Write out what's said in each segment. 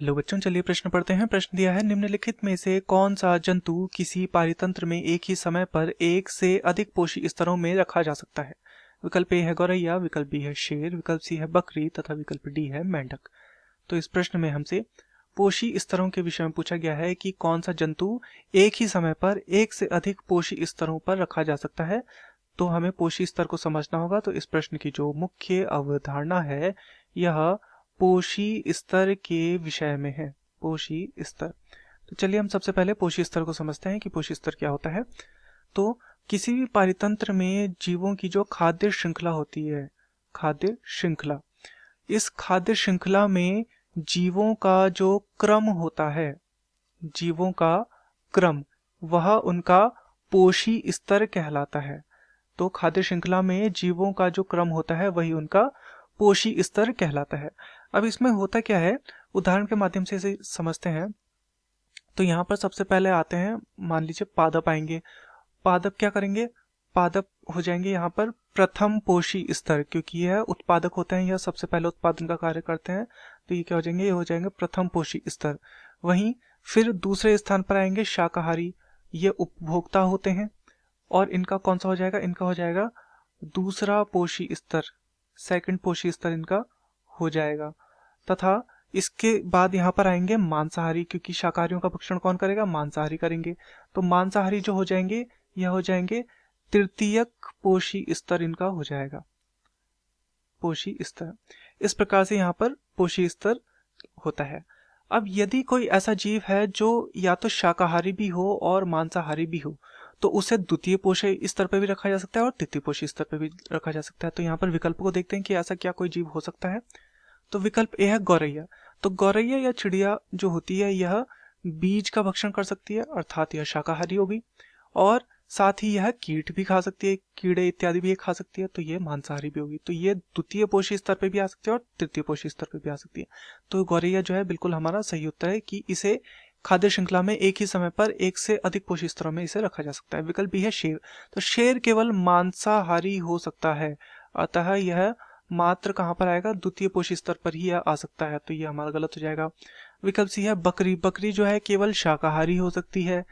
लो बच्चों, चलिए प्रश्न पढ़ते हैं। प्रश्न दिया है, निम्नलिखित में से कौन सा जंतु किसी पारितंत्र में एक ही समय पर एक से अधिक पोषी स्तरों में रखा जा सकता है। विकल्प ए है गौरैया, विकल्प बी है शेर, विकल्प सी है बकरी तथा विकल्प डी है मेंढक। तो इस प्रश्न में हमसे पोषी स्तरों के विषय में पूछा गया है कि कौन सा जंतु एक ही समय पर एक से अधिक पोषी स्तरों पर रखा जा सकता है। तो हमें पोषी स्तर को समझना होगा। तो इस प्रश्न की जो मुख्य अवधारणा है यह पोषी स्तर के विषय में है। पोषी स्तर। तो चलिए हम सबसे पहले पोषी स्तर को समझते हैं कि पोषी स्तर क्या होता है। तो किसी भी पारितंत्र में जीवों की जो खाद्य श्रृंखला होती है, खाद्य श्रृंखला, इस खाद्य श्रृंखला में जीवों का जो क्रम होता है, जीवों का क्रम, वह उनका पोषी स्तर कहलाता है। तो खाद्य श्रृंखला में जीवों का जो क्रम होता है वही उनका पोषी स्तर कहलाता है। अब इसमें होता क्या है, उदाहरण के माध्यम से इसे समझते हैं। तो यहाँ पर सबसे पहले आते हैं, मान लीजिए पादप आएंगे। पादप क्या करेंगे, पादप हो जाएंगे यहाँ पर प्रथम पोषी स्तर, क्योंकि यह उत्पादक होते हैं, यह सबसे पहले उत्पादन का कार्य करते हैं। तो ये क्या हो जाएंगे, ये हो जाएंगे प्रथम पोषी स्तर। वहीं फिर दूसरे स्थान पर आएंगे शाकाहारी, ये उपभोक्ता होते हैं और इनका कौन सा हो जाएगा, इनका हो जाएगा दूसरा पोषी स्तर, सेकंड पोषी स्तर इनका हो जाएगा। तथा इसके बाद यहाँ पर आएंगे मांसाहारी, क्योंकि शाकाहारियों का भक्षण कौन करेगा, मांसाहारी करेंगे। तो मांसाहारी जो हो जाएंगे यह हो जाएंगे तृतीयक पोषी स्तर, इनका हो जाएगा पोषी स्तर। इस प्रकार से यहाँ पर पोषी स्तर होता है। अब यदि कोई ऐसा जीव है जो या तो शाकाहारी भी हो और मांसाहारी भी हो, तो उसे द्वितीय पोषी स्तर पर भी रखा जा सकता है और तृतीय पोषी स्तर पर भी रखा जा सकता है। तो यहाँ पर विकल्प को देखते हैं कि ऐसा क्या कोई जीव हो सकता है। तो विकल्प ए है गौरैया। तो गौरैया या चिड़िया जो होती है यह बीज का भक्षण कर सकती है, अर्थात यह शाकाहारी होगी, और साथ ही यह कीट भी खा सकती है, कीड़े इत्यादि भी ये खा सकती है, तो ये मांसाहारी भी होगी। तो ये द्वितीय पोषी स्तर पे भी आ सकती है और तृतीय पोषी स्तर पे भी आ सकती है। तो गौरैया जो है बिल्कुल हमारा सही उत्तर है कि इसे खाद्य श्रृंखला में एक ही समय पर एक से अधिक पोषी स्तरों में इसे रखा जा सकता है। विकल्प बी है शेर। तो शेर केवल मांसाहारी हो सकता है, अतः यह मात्र कहाँ पर आएगा, द्वितीय पोषी स्तर पर ही आ सकता है। तो ये हमारा गलत हो जाएगा। विकल्प सी है बकरी। बकरी जो है केवल शाकाहारी हो सकती है,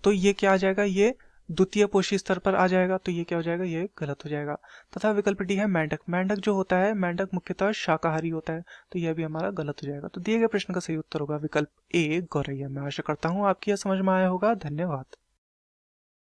तो ये क्या आ जाएगा, ये द्वितीय पोषी स्तर पर आ जाएगा। तो ये क्या हो जाएगा, ये गलत हो जाएगा। तथा विकल्प डी है मेंढक। मेंढक जो होता है, मेंढक मुख्यतः शाकाहारी होता है, तो यह भी हमारा गलत हो जाएगा। तो दिए गए प्रश्न का सही उत्तर होगा विकल्प ए गौरैया। मैं आशा करता हूँ आपकी यह समझ में आया होगा। धन्यवाद।